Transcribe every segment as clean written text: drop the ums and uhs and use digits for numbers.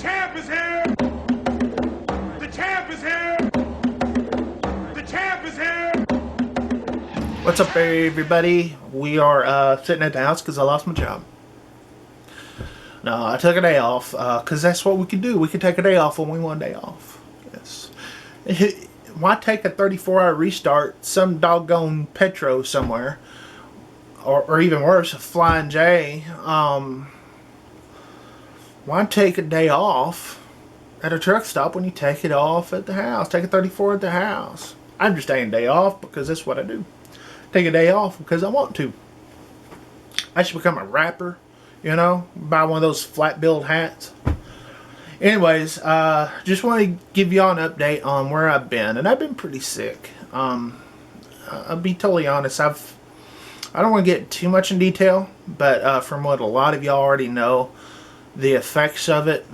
champ is here! The champ is here! The champ is here! What's up, everybody? We are sitting at the house because I lost my job. No, I took a day off because that's what we could do. We could take a day off when we want a day off. Yes. Why take a 34-hour restart, some doggone Petro somewhere, or even worse, a Flying J? Why take a day off at a truck stop when you take it off at the house? Take a 34 at the house. I'm just taking a day off because that's what I do. Take a day off because I want to. I should become a rapper, you know, buy one of those flat billed hats. Anyways, just want to give y'all an update on where I've been, and I've been pretty sick. I'll be totally honest. I don't want to get too much in detail, but from what a lot of y'all already know, the effects of it,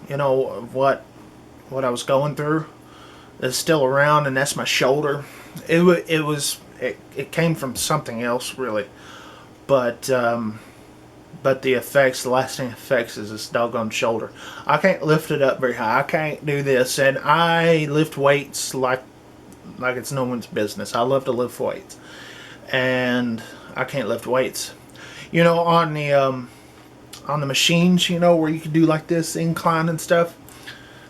you know, of what I was going through, is still around, and that's my shoulder. It came from something else, really, but the effects, the lasting effects, is this doggone shoulder. I can't lift it up very high. I can't do this, and I lift weights like it's no one's business. I love to lift weights, and I can't lift weights. You know, on the machines, you know, where you can do like this incline and stuff,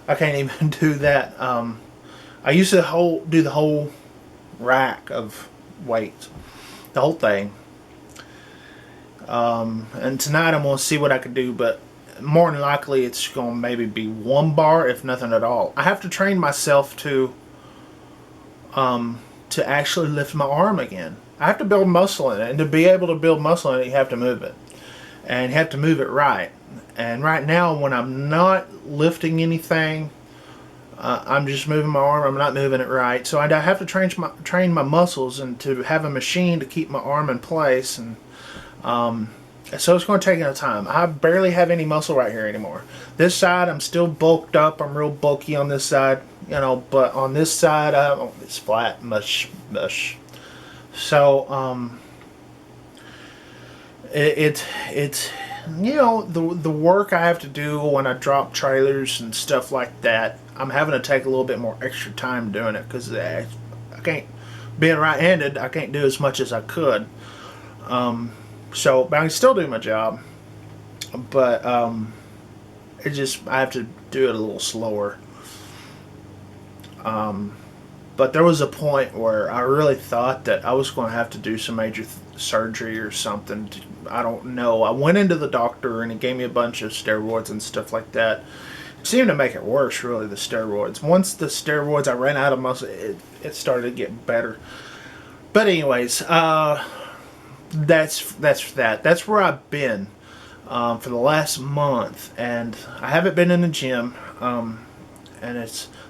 I can't even do that. I used to do the whole rack of weights, the whole thing. And tonight I'm going to see what I can do, but more than likely it's going to maybe be one bar, if nothing at all. I have to train myself to actually lift my arm again. I have to build muscle in it, and to be able to build muscle in it, you have to move it. And you have to move it right. And right now, when I'm not lifting anything, I'm just moving my arm. I'm not moving it right. So I have to train my muscles, and to have a machine to keep my arm in place. And so it's going to take a time. I barely have any muscle right here anymore. This side, I'm still bulked up. I'm real bulky on this side, you know. But on this side, it's flat, mush. So it's you know, the work I have to do when I drop trailers and stuff like that, I'm having to take a little bit more extra time doing it because I can't, being right-handed, I can't do as much as I could. But I can still do my job, but I have to do it a little slower. But there was a point where I really thought that I was going to have to do some major surgery or something. I don't know. I went into the doctor and he gave me a bunch of steroids and stuff like that. It seemed to make it worse, really, the steroids. Once the steroids, I ran out of muscle, it started to get better. But anyways, that's that. That's where I've been for the last month, and I haven't been in the gym. And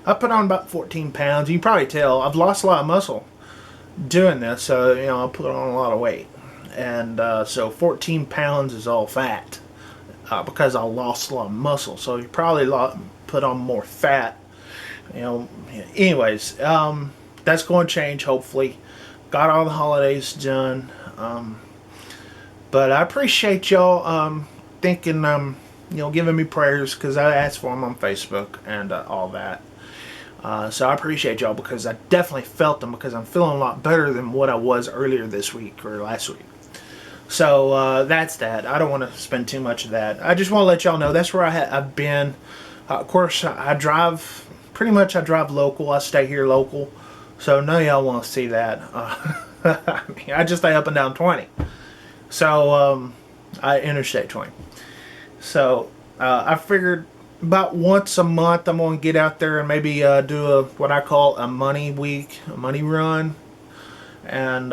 I put on about 14 pounds. You can probably tell I've lost a lot of muscle doing this, so you know I put on a lot of weight, and so 14 pounds is all fat because I lost a lot of muscle. So you probably put on more fat, you know. Anyways, that's going to change hopefully. Got all the holidays done, but I appreciate y'all thinking, you know, giving me prayers, because I asked for them on Facebook and all that. So I appreciate y'all, because I definitely felt them, because I'm feeling a lot better than what I was earlier this week or last week. So that's that. I don't want to spend too much of that. I just want to let y'all know that's where I've been. Of course, I drive local. I stay here local. So none of y'all want to see that. I mean, I just stay up and down 20. So I interstate 20. So I figured about once a month I'm going to get out there and maybe do what I call a money week, a money run. And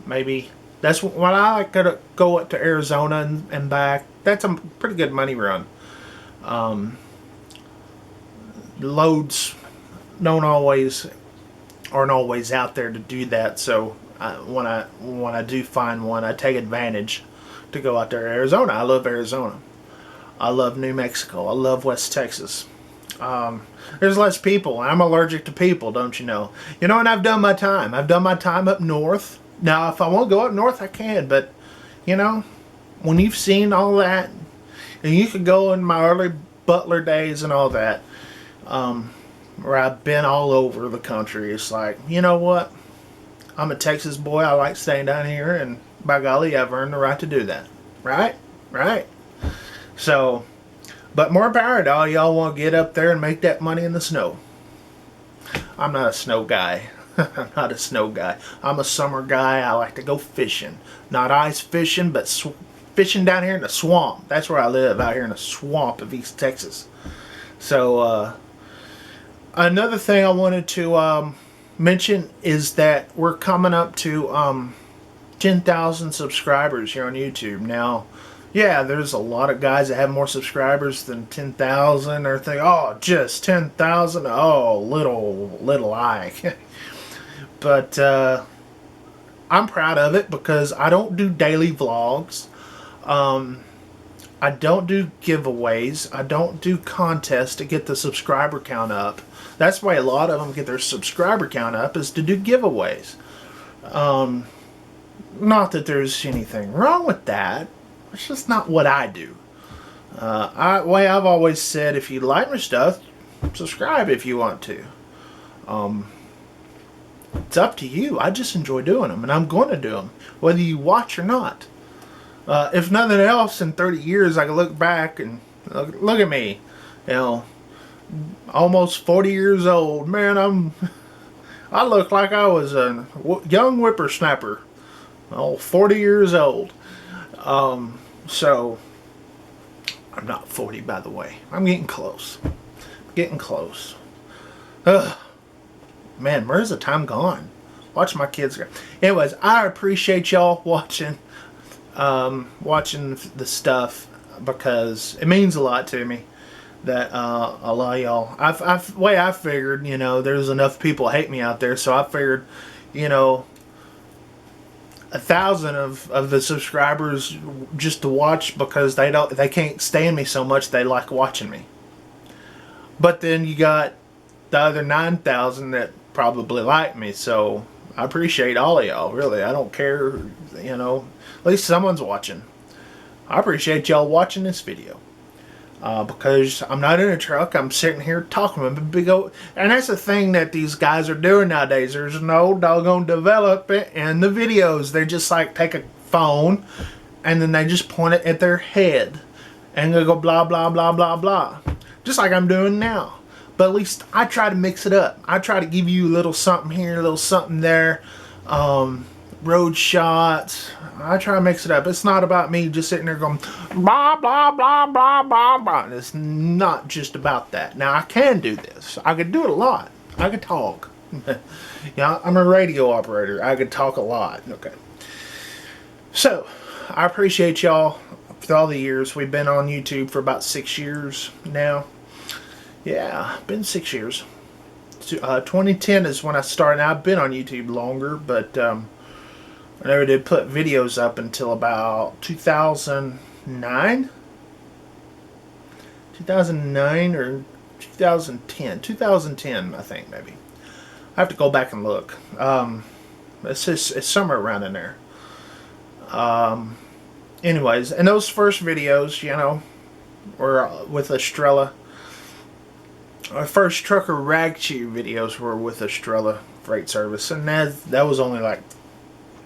maybe that's when I like to go up to Arizona and back. That's a pretty good money run. Loads aren't always out there to do that. So when I do find one, I take advantage to go out there to Arizona. I love Arizona. I love New Mexico. I love West Texas. There's less people. I'm allergic to people, don't you know? You know, and I've done my time. I've done my time up north. Now, if I want to go up north, I can. But, you know, when you've seen all that, and you could go in my Butler days and all that, where I've been all over the country. It's like, you know what? I'm a Texas boy. I like staying down here, and by golly, I've earned the right to do that. Right? Right. So, but more power to all y'all want to get up there and make that money in the snow. I'm not a snow guy. I'm not a snow guy. I'm a summer guy. I like to go fishing. Not ice fishing, but fishing down here in the swamp. That's where I live, out here in the swamp of East Texas. So, another thing I wanted to mention is that we're coming up to 10,000 subscribers here on YouTube. Now, yeah, there's a lot of guys that have more subscribers than 10,000. Or think, oh, just 10,000. Oh, little I. But I'm proud of it because I don't do daily vlogs. I don't do giveaways. I don't do contests to get the subscriber count up. That's why a lot of them get their subscriber count up, is to do giveaways. Not that there's anything wrong with that. It's just not what I do. Way I've always said, if you like my stuff, subscribe if you want to. It's up to you. I just enjoy doing them, and I'm going to do them, whether you watch or not. If nothing else, in 30 years, I can look back and look at me. You know, almost 40 years old. Man, I look like I was a young whippersnapper. Oh, 40 years old. So, I'm not 40, by the way. I'm getting close. Getting close. Ugh. Man, where's the time gone? Watch my kids go. Anyways, I appreciate y'all watching the stuff, because it means a lot to me that a lot of y'all. I figured, you know, there's enough people hate me out there, so I figured, you know, 1,000 of the subscribers just to watch because they can't stand me so much they like watching me. But then you got the other 9,000 that probably like me, so I appreciate all of y'all. Really, I don't care, you know. At least someone's watching. I appreciate y'all watching this video. Because I'm not in a truck, I'm sitting here talking with a big old... And that's the thing that these guys are doing nowadays. There's no doggone development in the videos. They just like take a phone and then they just point it at their head. And they go blah, blah, blah, blah, blah. Just like I'm doing now. But at least I try to mix it up. I try to give you a little something here, a little something there. Road shots. I try to mix it up. It's not about me just sitting there going blah, blah, blah, blah, blah, blah. It's not just about that. Now, I can do this. I could do it a lot. I could talk. Yeah, I'm a radio operator. I could talk a lot. Okay. So, I appreciate y'all for all the years. We've been on YouTube for about 6 years now. Yeah, been 6 years. 2010 is when I started. Now, I've been on YouTube longer, but I never did put videos up until about 2009? 2009 or 2010? 2010, I think, maybe. I have to go back and look. It's somewhere around in there. Anyways, and those first videos, you know, were with Estrella. Our first trucker rag chew videos were with Estrella Freight Service, and that was only like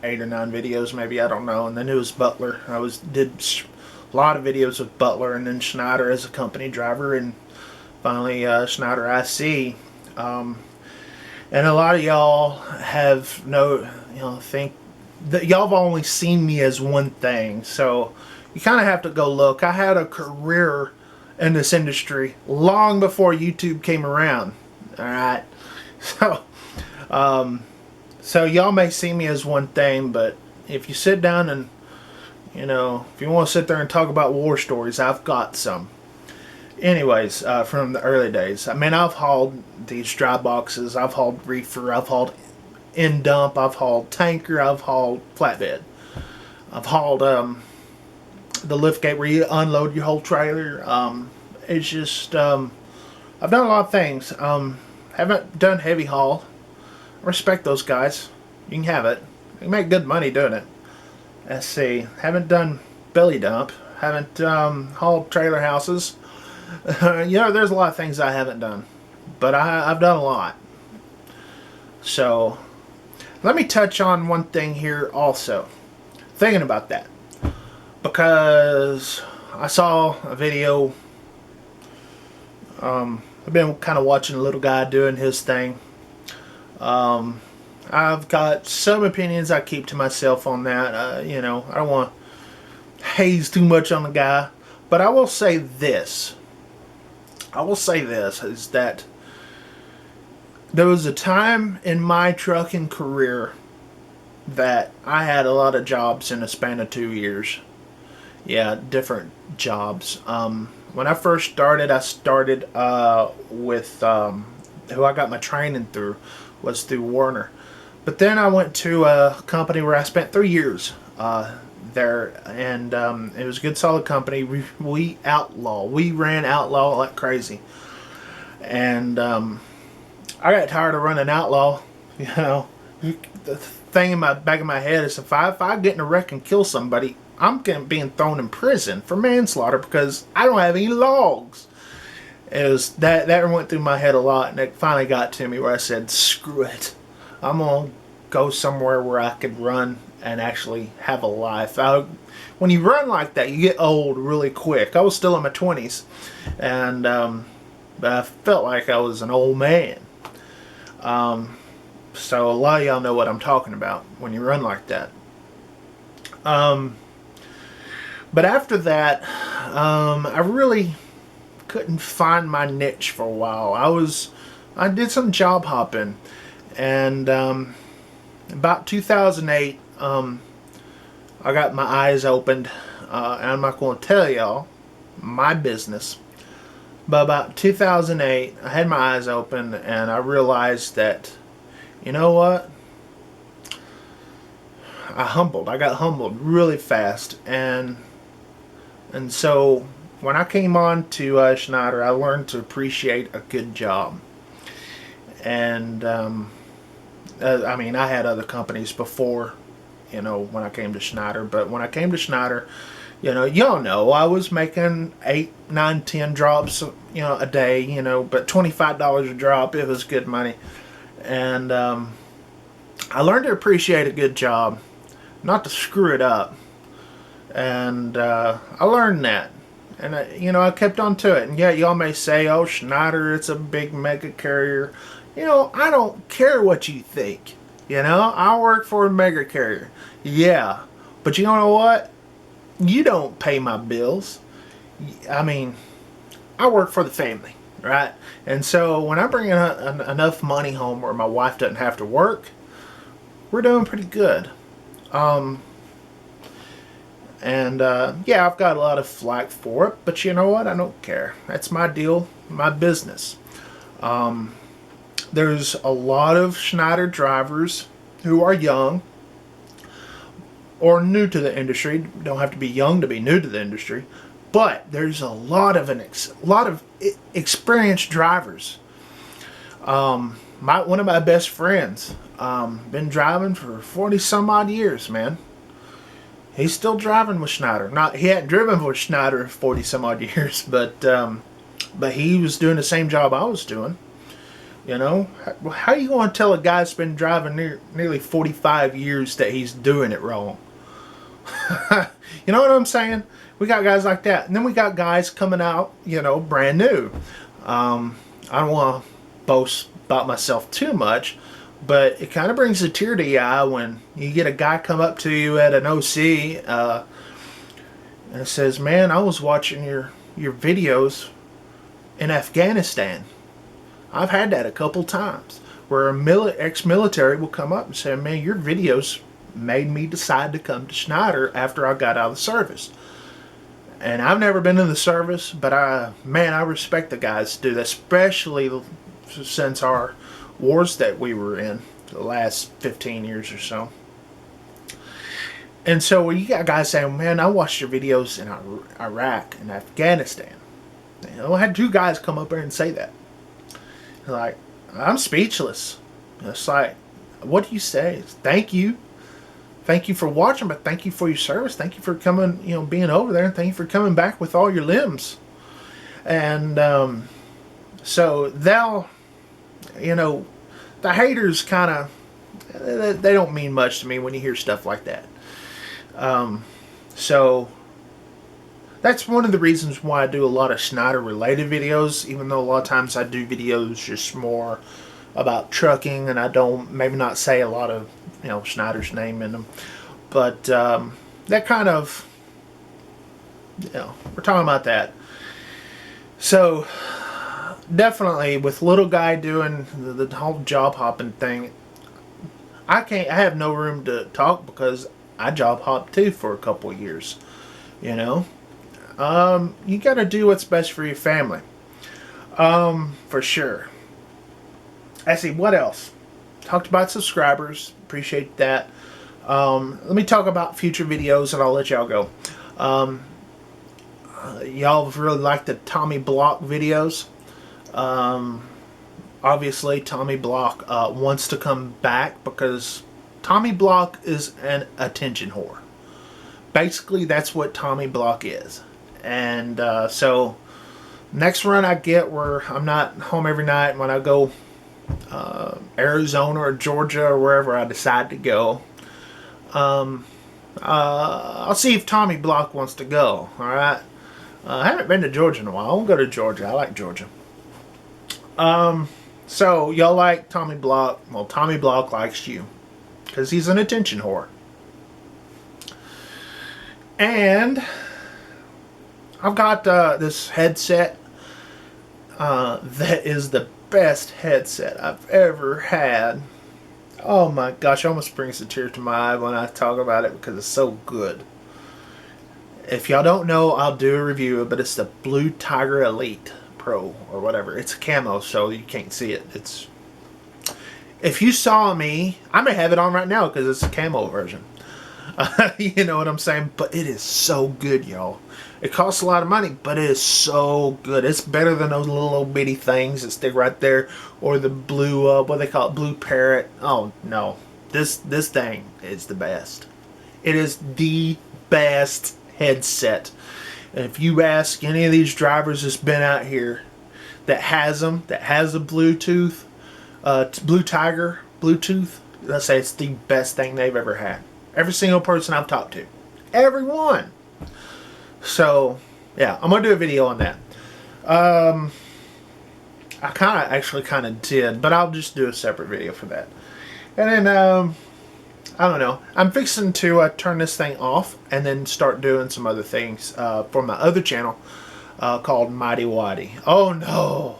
8 or 9 videos, maybe, I don't know. And then it was Butler. Did a lot of videos with Butler, and then Schneider as a company driver, and finally Schneider IC. And a lot of y'all think that y'all have only seen me as one thing, so you kind of have to go look. I had a career in this industry long before YouTube came around. All right, so y'all may see me as one thing, but if you sit down and, you know, if you want to sit there and talk about war stories, I've got some. Anyways, from the early days. I mean, I've hauled these dry boxes, I've hauled reefer, I've hauled end dump, I've hauled tanker, I've hauled flatbed. I've hauled the lift gate where you unload your whole trailer. It's just, I've done a lot of things. Haven't done heavy haul. Respect those guys. You can have it. You can make good money doing it. Let's see. Haven't done belly dump. Haven't hauled trailer houses. There's a lot of things I haven't done, but I've done a lot. So let me touch on one thing here also. Thinking about that, because I saw a video. I've been kind of watching a little guy doing his thing. I've got some opinions I keep to myself on that. I don't want to haze too much on the guy, but I will say this. Is that there was a time in my trucking career that I had a lot of jobs in a span of 2 years. Yeah, different jobs. When I first started, I started with who I got my training through was through Warner. But then I went to a company where I spent 3 years there, and it was a good, solid company. We ran Outlaw like crazy, and I got tired of running Outlaw. The thing in my back of my head is if I get in a wreck and kill somebody, I'm being thrown in prison for manslaughter because I don't have any logs. It was that went through my head a lot, and it finally got to me where I said, screw it. I'm going to go somewhere where I could run and actually have a life. When you run like that, you get old really quick. I was still in my 20s, and but I felt like I was an old man. So a lot of y'all know what I'm talking about when you run like that. But after that, I really couldn't find my niche for a while. I did some job hopping, and about 2008, I got my eyes opened, and I'm not going to tell y'all my business, but about 2008, I had my eyes open, and I realized that, you know what? I got humbled really fast, and so when I came on to Schneider, I learned to appreciate a good job. And I had other companies before, when I came to Schneider. But when I came to Schneider, y'all know I was making 8, 9, 10 drops, a day, but $25 a drop, it was good money. And I learned to appreciate a good job, not to screw it up. And I learned that. And I kept on to it. And yeah, y'all may say, oh, Schneider, it's a big mega carrier. I don't care what you think. I work for a mega carrier. Yeah. But you know what? You don't pay my bills. I work for the family, right? And so when I bring in enough money home where my wife doesn't have to work, we're doing pretty good. Yeah, I've got a lot of flack for it, but you know what? I don't care. That's my deal, my business. There's a lot of Schneider drivers who are young or new to the industry. Don't have to be young to be new to the industry, but there's a lot of experienced drivers. One of my best friends, been driving for 40 some odd years, man. He's still driving with Schneider. He hadn't driven with Schneider 40 some odd years, but he was doing the same job I was doing. How are you going to tell a guy that's been driving nearly 45 years that he's doing it wrong? You know what I'm saying? We got guys like that, and then we got guys coming out, brand new. I don't want to boast about myself too much, but it kind of brings a tear to your eye when you get a guy come up to you at an OC and says, man, I was watching your videos in Afghanistan. I've had that a couple times where a ex-military will come up and say, man, your videos made me decide to come to Schneider after I got out of the service. And I've never been in the service, but I respect the guys do that, especially since our wars that we were in the last 15 years or so. And so you got guys saying, man, I watched your videos in Iraq and Afghanistan. I had 2 guys come up there and say that. Like, I'm speechless. It's like, what do you say? Thank you. Thank you for watching, but thank you for your service. Thank you for coming, being over there, and thank you for coming back with all your limbs. And so they'll, you know, the haters kind of, they don't mean much to me when you hear stuff like that. So that's one of the reasons why I do a lot of Schneider related videos, even though a lot of times I do videos just more about trucking and I don't maybe not say a lot of, you know, Schneider's name in them. But that kind of, you know, we're talking about that. So definitely with little guy doing the whole job hopping thing, I have no room to talk because I job hopped too for a couple of years, you know. You got to do what's best for your family, for sure. I see, what else? Talked about subscribers, appreciate that. Let me talk about future videos and I'll let y'all go. Y'all really like the Tommy Block videos. Obviously Tommy Block wants to come back because Tommy Block is an attention whore. Basically that's what Tommy Block is. And so next run I get where I'm not home every night, when I go Arizona or Georgia or wherever I decide to go, I'll see if Tommy Block wants to go. Alright, I haven't been to Georgia in a while. I won't go to Georgia. I like Georgia. So y'all like Tommy Block. Well, Tommy Block likes you because he's an attention whore. And I've got this headset that is the best headset I've ever had. Oh my gosh, it almost brings a tear to my eye when I talk about it because it's so good. If y'all don't know, I'll do a review, but it's the Blue Tiger Elite Pro or whatever. It's a camo, so you can't see it. It's, if you saw me, I may have it on right now because it's a camo version. You know what I'm saying? But it is so good, y'all. It costs a lot of money, but it is so good. It's better than those little bitty things that stick right there, or the blue, what they call it, blue parrot. Oh no, this thing is the best. It is the best headset. And if you ask any of these drivers that's been out here that has them, that has a Bluetooth, Blue Tiger Bluetooth, let's say it's the best thing they've ever had. Every single person I've talked to, everyone. So yeah, I'm gonna do a video on that. I actually kind of did, but I'll just do a separate video for that. And then I don't know. I'm fixing to turn this thing off and then start doing some other things for my other channel called Mighty Whitey. Oh no,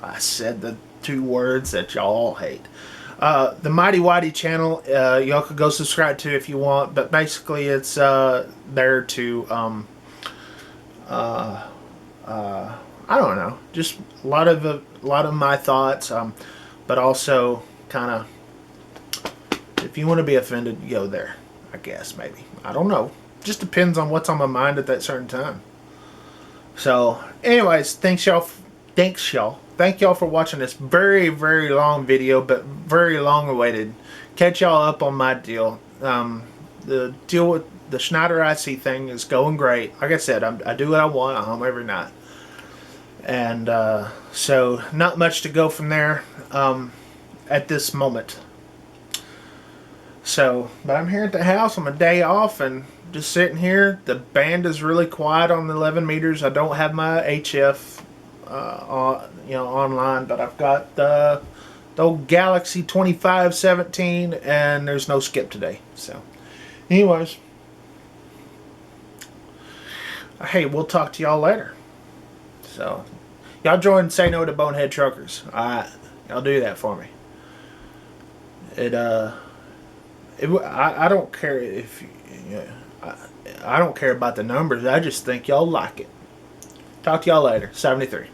I said the two words that y'all all hate. The Mighty Whitey channel, y'all could go subscribe to if you want, but basically it's there to I don't know, just a lot of my thoughts, but also kind of, if you want to be offended, you go there, I guess. Maybe, I don't know, just depends on what's on my mind at that certain time. So anyways, thank y'all for watching this very, very long video, but very long awaited. Catch y'all up on my deal. The deal with the Schneider IC thing is going great. Like I said, I do what I want. I'm home every night. And so not much to go from there at this moment. So, but I'm here at the house on my day off and just sitting here. The band is really quiet on the 11 meters. I don't have my HF online, but I've got the old Galaxy 2517, and there's no skip today. So anyways, hey, we'll talk to y'all later. So y'all join Say No to Bonehead Truckers. Alright, y'all do that for me. I don't care if I don't care about the numbers. I just think y'all like it. Talk to y'all later. 73.